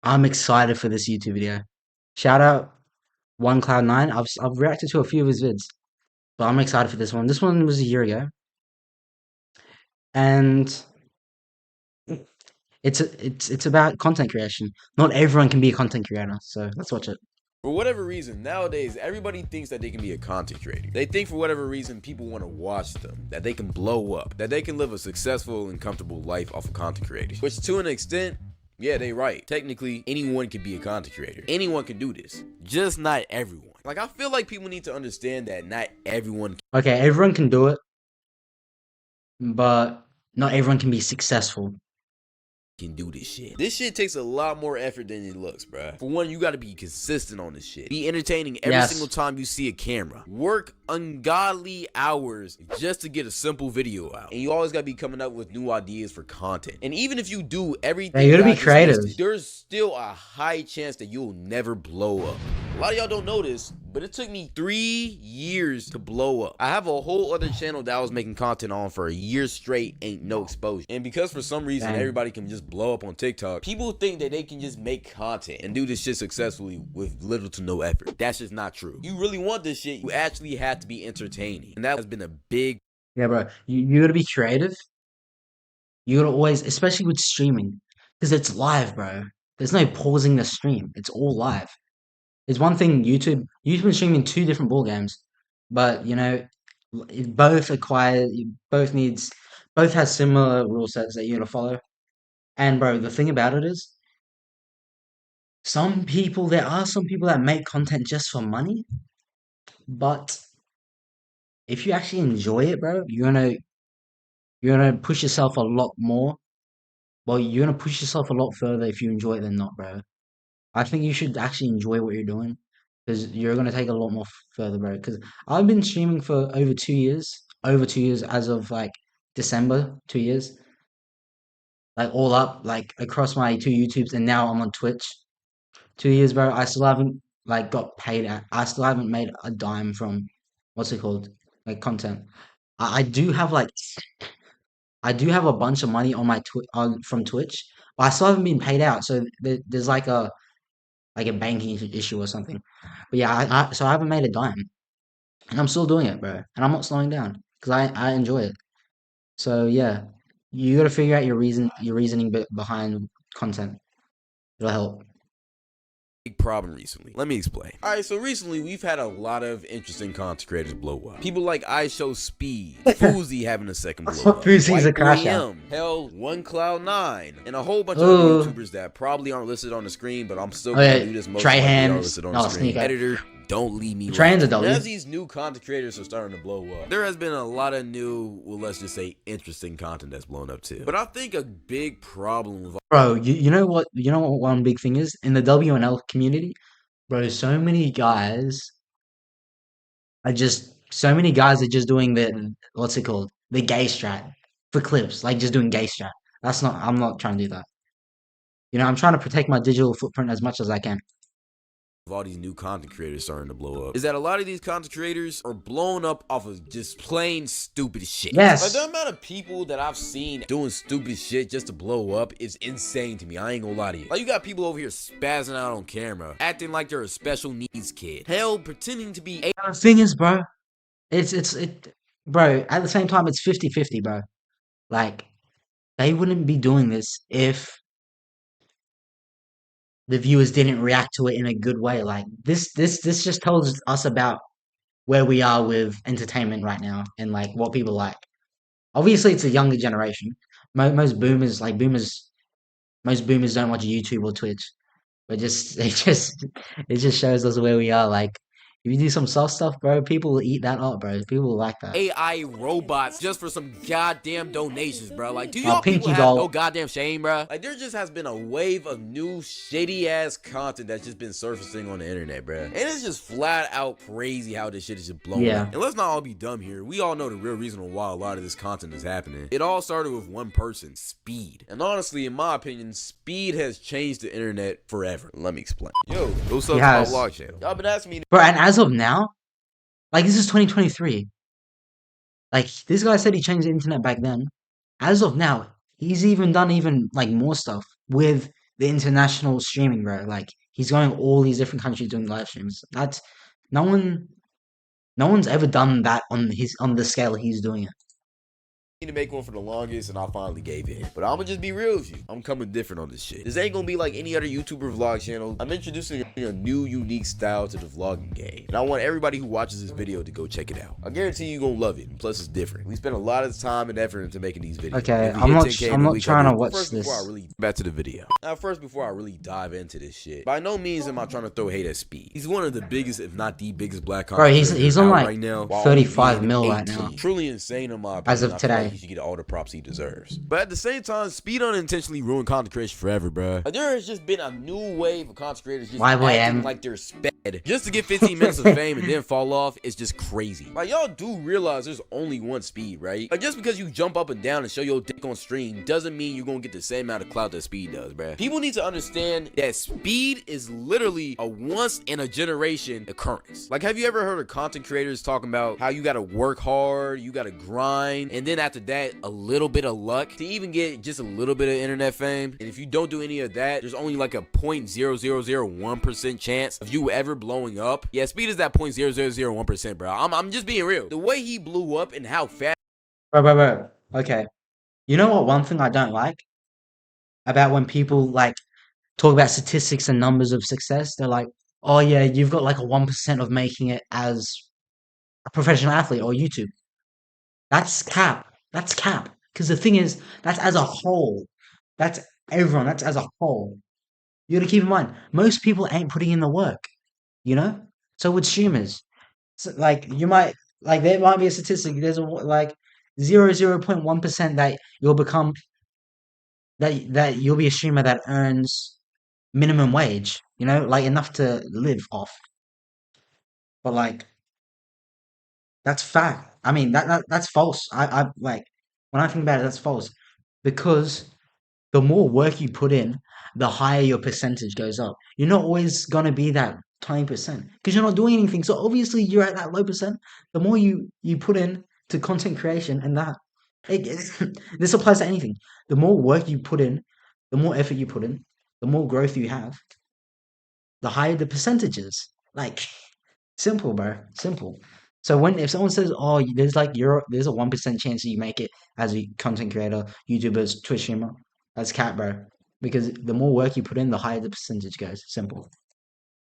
I'm excited for this YouTube video. Shout out One Cloud Nine. I've reacted to a few of his vids, but I'm excited for this one. This one was a year ago, and it's about content creation. Not everyone can be a content creator, so let's watch it. For whatever reason, nowadays, everybody thinks that they can be a content creator. They think for whatever reason, people want to watch them, that they can blow up, that they can live a successful and comfortable life off of content creating. Which to an extent, yeah, they right. Technically, anyone can be a content creator. Anyone can do this. Just not everyone. Like, I feel like people need to understand that not everyone Okay, everyone can do it, but not everyone can be successful. can do this shit. This shit takes a lot more effort than it looks, bruh. For one, you gotta be consistent on this shit. Be entertaining every single time you see a camera. Work ungodly hours just to get a simple video out. And you always gotta be coming up with new ideas for content. And even if you do everything, you gotta be creative. There's still a high chance that you'll never blow up. A lot of y'all don't know this, but it took me 3 years to blow up. I have a whole other channel that I was making content on for a year straight, ain't no exposure. And because for some reason everybody can just blow up on TikTok, people think that they can just make content and do this shit successfully with little to no effort. That's just not true. You really want this shit, you actually have to be entertaining. And that has been a big... Yeah, bro. You gotta be creative. You gotta always, especially with streaming, because it's live, bro. There's no pausing the stream. It's all live. It's one thing YouTube's been streaming two different ball games, but both both has similar rule sets that you gotta follow. And bro, the thing about it is, there are some people that make content just for money, but if you actually enjoy it, bro, you're gonna push yourself a lot more. Well, you're gonna push yourself a lot further if you enjoy it than not, bro. I think you should actually enjoy what you're doing because you're gonna take a lot more further, bro. Because I've been streaming for over 2 years as of like December, 2 years, like all up, like across my two YouTubes, and now I'm on Twitch. 2 years, bro. I still haven't like got paid. I still haven't made a dime from what's it called, like content. I do have like I do have a bunch of money on my from Twitch, but I still haven't been paid out. So there's like a banking issue or something. But yeah, so I haven't made a dime, and I'm still doing it, bro. And I'm not slowing down because I enjoy it. So yeah, you got to figure out your reasoning behind content. It'll help. big problem recently. Let me explain. Alright, so recently we've had a lot of interesting content creators blow up. People like iShowSpeed, Fousey having a second blow up, Fousey's a crash out. hell, One Cloud 9, and a whole bunch of other YouTubers that probably aren't listed on the screen, but I'm still gonna do this most likely are listed on the screen. Editor, don't leave me alone. As these new content creators are starting to blow up, there has been a lot of new, well, let's just say interesting content that's blown up too. But I think a big problem with... Bro, you know what? You know what one big thing is? In the WNL community, bro, so many guys are just doing what's it called? The gay strat for clips, like just doing gay strat. I'm not trying to do that. I'm trying to protect my digital footprint as much as I can. All these new content creators starting to blow up is that a lot of these content creators are blown up off of just plain stupid shit. Yes. Like, the amount of people that I've seen doing stupid shit just to blow up is insane to me. I ain't gonna lie to you. Like, you got people over here spazzing out on camera, acting like they're a special needs kid. Hell, pretending to be a... The thing is, bro, bro, at the same time, it's 50-50, bro. Like, they wouldn't be doing this if the viewers didn't react to it in a good way. Like this just tells us about where we are with entertainment right now and like what people like. Obviously, it's a younger generation. Most boomers most boomers don't watch YouTube or Twitch, but it just shows us where we are. Like if you do some soft stuff, bro, people will eat that up, bro. People will like that. AI robots just for some goddamn donations, bro. Like, do y'all people have no goddamn shame, bro? Like, there just has been a wave of new shady ass content that's just been surfacing on the internet, bro. And it's just flat out crazy how this shit is just blowing up. And let's not all be dumb here. We all know the real reason why a lot of this content is happening. It all started with one person, Speed. And honestly, in my opinion, Speed has changed the internet forever. Let me explain. Yo, go sub to my vlog channel. Y'all been asking me, bro, and as of now, like this is 2023. Like this guy said he changed the internet back then. As of now, he's even done like more stuff with the international streaming, bro. Like he's going all these different countries doing live streams. That's no one, no one's ever done that on the scale he's doing it. To make one for the longest, and I finally gave in. But I'm gonna just be real with you. I'm coming different on this shit. This ain't gonna be like any other YouTuber vlog channel. I'm introducing a new, unique style to the vlogging game, and I want everybody who watches this video to go check it out. I guarantee you're gonna love it, and plus it's different. We spent a lot of time and effort into making these videos. Okay, I'm not trying to watch this. Before I really back to the video. Now, first, before I really dive into this shit, by no means am I trying to throw hate at Speed. He's one of the biggest, if not the biggest, black content. Bro, he's on like right now, 35 mil right now. Truly insane in my opinion. As of today, he should get all the props he deserves. But at the same time, Speed unintentionally ruined content creation forever, bro. Like, there has just been a new wave of content creators just acting like they're sped just to get 15 minutes of fame and then fall off. It's just crazy. Like, y'all do realize there's only one Speed, right? Like, just because you jump up and down and show your dick on stream doesn't mean you're gonna get the same amount of clout that Speed does, bro. People need to understand that Speed is literally a once in a generation occurrence. Like, have you ever heard of content creators talking about how you gotta work hard, you gotta grind, and then after that, a little bit of luck to even get just a little bit of internet fame? And if you don't do any of that, there's only like a 0.0001% chance of you ever blowing up. Yeah, Speed is that 0.0001%, bro. I'm just being real. The way he blew up and how fast. Bro. Okay. You know what? One thing I don't like about when people like talk about statistics and numbers of success, they're like, oh yeah, you've got like a 1% of making it as a professional athlete or YouTube. That's cap. That's cap. Because the thing is, that's as a whole. That's everyone. That's as a whole. You gotta keep in mind, most people ain't putting in the work, you know? So with streamers, so like you might like there might be a statistic. There's a like 0.1% that you'll become that you'll be a streamer that earns minimum wage, you know, like enough to live off. But like that's fact. I mean that's false. I like when I think about it, that's false because the more work you put in, the higher your percentage goes up. You're not always gonna be that 20% because you're not doing anything. So obviously you're at that low percent. The more you put in to content creation and that, this applies to anything. The more work you put in, the more effort you put in, the more growth you have, the higher the percentages. Like simple, bro. Simple. So if someone says, "Oh, there's a 1% chance that you make it as a content creator, YouTuber, Twitch streamer," that's cat, bro. Because the more work you put in, the higher the percentage goes. Simple.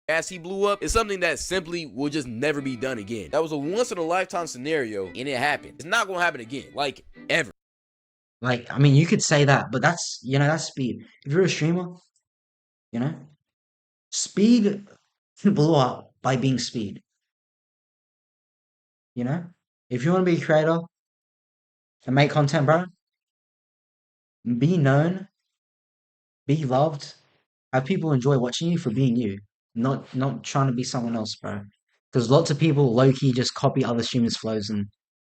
As he blew up is something that simply will just never be done again. That was a once in a lifetime scenario, and it happened. It's not gonna happen again, like ever. Like, I mean, you could say that, but that's that's Speed. If you're a streamer, you know, Speed blew up by being Speed. You know, if you want to be a creator and make content, bro, be known, be loved, have people enjoy watching you for being you, not trying to be someone else, bro. Because lots of people low key just copy other streamers' flows and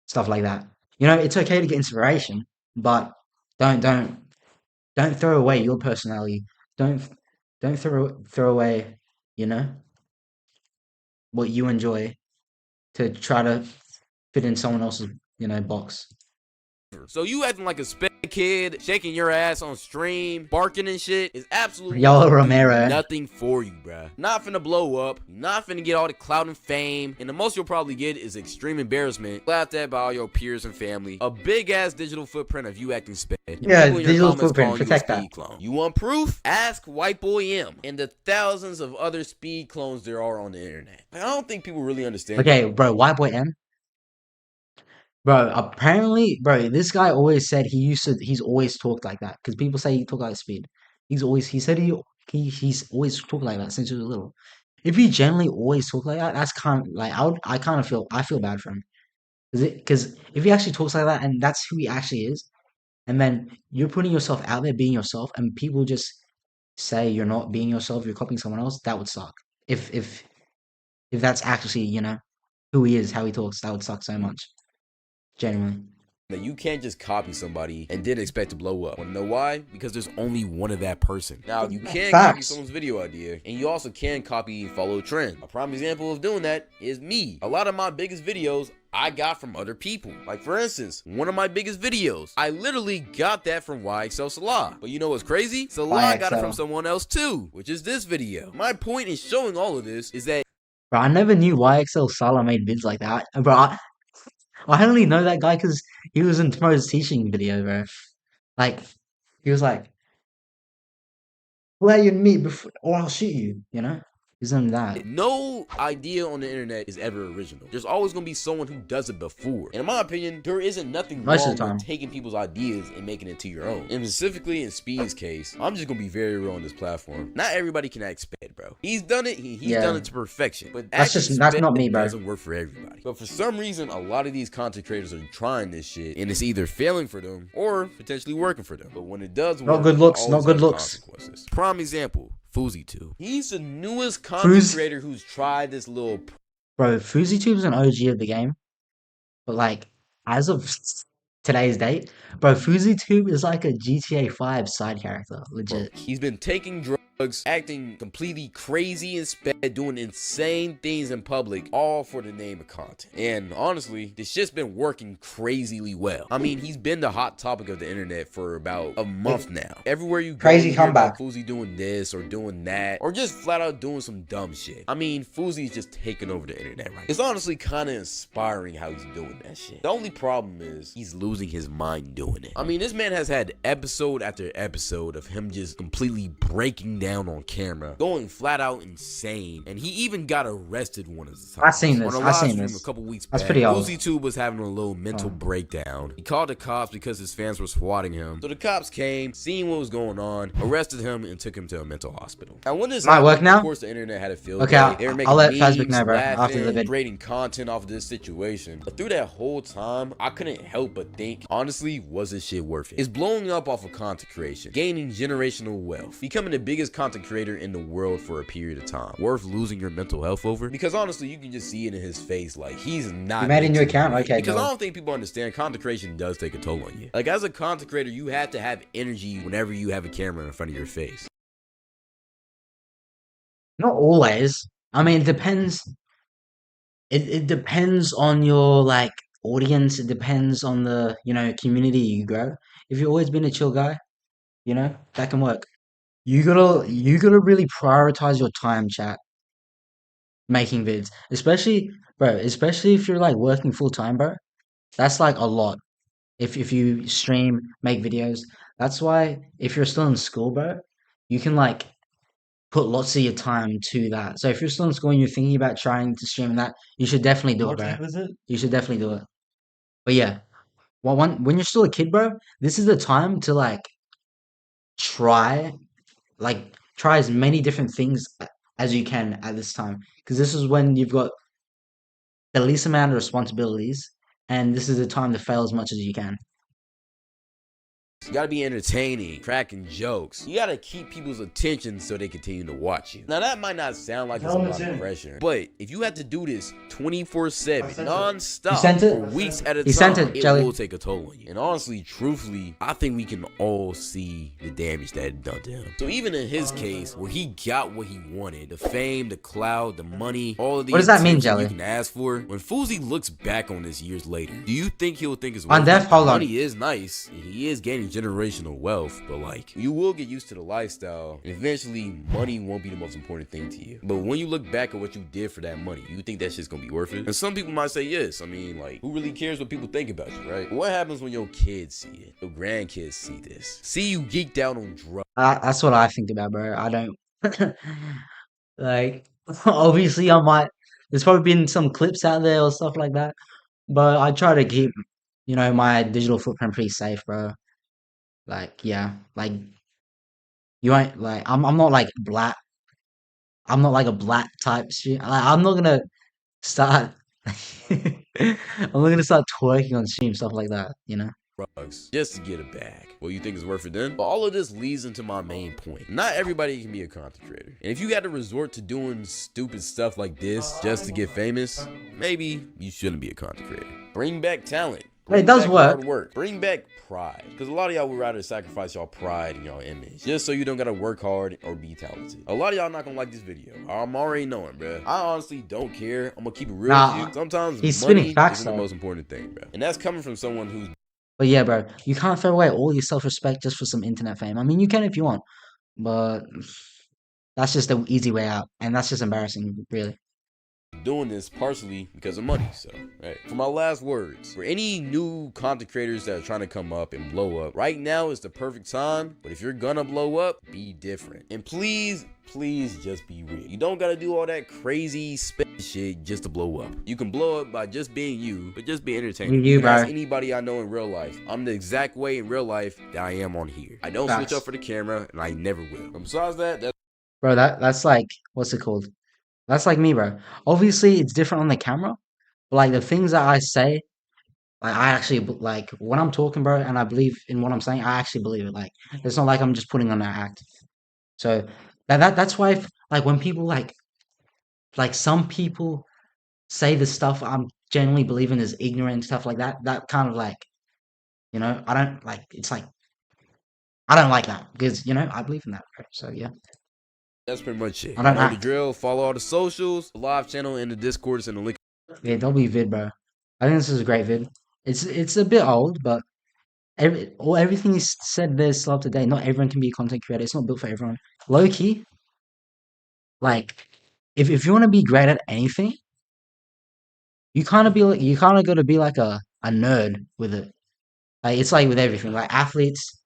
stuff like that. You know, it's okay to get inspiration, but don't throw away your personality. Don't throw away, you know, what you enjoy to try to fit in someone else's, you know, box. So you acting like a sped kid, shaking your ass on stream, barking and shit is absolutely nothing for you, bruh. Not finna blow up, not finna get all the clout and fame, and the most you'll probably get is extreme embarrassment, laughed at by all your peers and family, a big ass digital footprint of you acting sped. Yeah, digital footprint, protect that. Clone. You want proof? Ask White Boy M and the thousands of other Speed clones there are on the internet. I don't think people really understand. Okay, bro, White Boy M. Bro, apparently, bro, this guy always said he's always talked like that because people say he talked like Speed. He's always talked like that since he was little. If he generally always talked like that, that's kind of like I feel bad for him because if he actually talks like that and that's who he actually is, and then you're putting yourself out there being yourself, and people just say you're not being yourself, you're copying someone else, that would suck. If that's actually, you know, who he is, how he talks, that would suck so much. Genuinely. That you can't just copy somebody and then expect to blow up. Wanna know why? Because there's only one of that person. Now, you can copy someone's video idea, and you also can copy and follow trend. A prime example of doing that is me. A lot of my biggest videos, I got from other people. Like for instance, one of my biggest videos, I literally got that from YXL Salah. But you know what's crazy? Salah got it from someone else too, which is this video. My point in showing all of this is that, bro, I never knew YXL Salah made vids like that. Bro, I only know that guy because he was in Tomorrow's teaching video, bro. Like, he was like, "Play and me before, or I'll shoot you." You know, he's in that. no idea on the internet is ever original. There's always gonna be someone who does it before. And in my opinion, there isn't nothing Most wrong of the time. with taking people's ideas and making it to your own. And specifically in Speed's case, I'm just gonna be very real on this platform. Not everybody can act Sped, bro. He's done it. He's done it to perfection. But that's not me, bro. Doesn't work for everybody. But for some reason, a lot of these content creators are trying this shit, and it's either failing for them or potentially working for them. But when it does work, not good looks. Not good looks. Prime example. FouseyTube. He's the newest content creator who's tried this little. Bro, FouseyTube's an OG of the game, but like as of today's date, bro, FouseyTube is like a GTA 5 side character, legit. Bro, he's been taking drugs, acting completely crazy and Sped, doing insane things in public, all for the name of content. And honestly, this shit's been working crazily well. I mean, he's been the hot topic of the internet for about a month now. Everywhere you go, crazy comeback. Fousey doing this or doing that, or just flat out doing some dumb shit. I mean, Fousey's just taking over the internet right now. It's honestly kind of inspiring how he's doing that shit. The only problem is he's losing his mind doing it. I mean, this man has had episode after episode of him just completely breaking down on camera, going flat out insane, and he even got arrested one of the times. I seen this. I seen this A couple weeks That's back. pretty old. FouseyTube was having a little mental breakdown. He called the cops because his fans were swatting him. So the cops came, seeing what was going on, arrested him, and took him to a mental hospital. And when this happened, work now? of course, the internet had a field Okay, day. They were making I'll let memes, Fazbear know, bro, laughing, after the vid. creating content off of this situation. But through that whole time, I couldn't help but think, honestly, was this shit worth it? It's blowing up off of content creation, gaining generational wealth, becoming the biggest content creator in the world for a period of time. Worth losing your mental health over? Because honestly, you can just see it in his face, like he's not. You made a new account? Okay, because I don't think people understand content creation does take a toll on you. Like as a content creator, you have to have energy whenever you have a camera in front of your face. Not always. I mean, it depends. It depends on your like audience. It depends on the community you grow. If you've always been a chill guy, that can work. You gotta really prioritize your time, chat, making vids. Especially, bro, especially if you're like working full time, bro. That's like a lot. If you stream, make videos. That's why if you're still in school, bro, you can like put lots of your time to that. So if you're still in school and you're thinking about trying to stream that, you should definitely do it, bro. You should definitely do it. But yeah, when you're still a kid, bro, this is the time to like try as many different things as you can at this time, because this is when you've got the least amount of responsibilities, and this is the time to fail as much as you can. You gotta be entertaining, cracking jokes. You gotta keep people's attention so they continue to watch you. Now that might not sound like it's a lot of pressure, but if you have to do this 24/7, non-stop, for weeks at a time, it will take a toll on you. And honestly, truthfully, I think we can all see the damage that it done to him. So even in his case, where he got what he wanted, the fame, the clout, the money, all of the what does that mean, Jelly? You can ask for. When Fousey looks back on this years later, do you think he'll think it's worth it? Money is nice, and he is gaining generational wealth, but like you will get used to the lifestyle, and eventually money won't be the most important thing to you. But when you look back at what you did for that money, you think that shit's gonna be worth it? And some people might say yes. I mean, like, who really cares what people think about you, right? But what happens when your kids see it, your grandkids see this, see you geeked out on drugs? That's what I think about, bro. I don't like obviously there's probably been some clips out there or stuff like that, but I try to keep my digital footprint pretty safe, bro. Like, yeah, like you ain't like I'm not like black. I'm not like a black type shit. Like, I'm not gonna start. I'm not gonna start twerking on stream, stuff like that. Drugs just to get a bag. Well, you think it's worth it then? But all of this leads into my main point. Not everybody can be a content creator. And if you got to resort to doing stupid stuff like this just to get famous, maybe you shouldn't be a content creator. Bring back talent. But it Bring does back work. hard work. Bring back pride. Because a lot of y'all would rather sacrifice y'all pride and y'all image just so you don't gotta work hard or be talented. A lot of y'all not gonna like this video. I'm already knowing, bro. I honestly don't care. I'm gonna keep it real with you. Sometimes he's spinning money facts, isn't the though. most important thing, bro. And that's coming from someone who's. But yeah, bro, you can't throw away all your self-respect just for some internet fame. I mean, you can if you want, but that's just the easy way out, and that's just embarrassing, really. Doing this partially because of money. So, right. For my last words, for any new content creators that are trying to come up and blow up, right now is the perfect time. But if you're gonna blow up, be different. And please just be real. You don't gotta do all that crazy shit just to blow up. You can blow up by just being you, but just be entertaining. You can ask anybody I know in real life. I'm the exact way in real life that I am on here. I don't switch up for the camera, and I never will. And besides that, bro, that's like, what's it called? That's like me, bro. Obviously, it's different on the camera, but like the things that I say, like I actually like when I'm talking, bro, and I believe in what I'm saying, I actually believe it. Like it's not like I'm just putting on that act. So that's why, like when people like some people say the stuff I'm genuinely believing is ignorant and stuff like that, that kind of like, I don't like. It's like I don't like that because I believe in that, bro. So yeah. That's pretty much it. I don't know the drill. Follow all the socials, the live channel, and the Discord is in the link. Yeah, W vid, bro. I think this is a great vid. It's a bit old, but everything is said there is still up to date. Not everyone can be a content creator. It's not built for everyone. Low key, like if you want to be great at anything, you kind of got to be like a nerd with it. Like it's like with everything. Like athletes,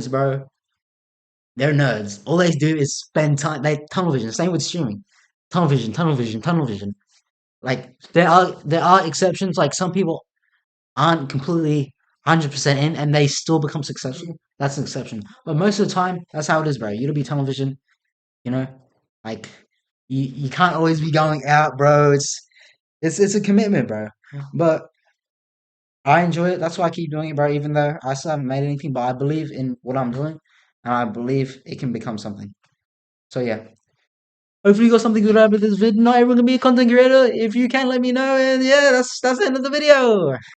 bro. They're nerds. All they do is spend time. They tunnel vision. Same with streaming. Tunnel vision, tunnel vision, tunnel vision. Like there are exceptions. Like some people aren't completely 100% in and they still become successful. That's an exception. But most of the time, that's how it is, bro. You gotta be tunnel vision, you know? Like you can't always be going out, bro. It's a commitment, bro. But I enjoy it. That's why I keep doing it, bro, even though I still haven't made anything, but I believe in what I'm doing and I believe it can become something. So yeah. Hopefully you got something good out of this vid. Not everyone can be a content creator. If you can, let me know. And yeah, that's the end of the video.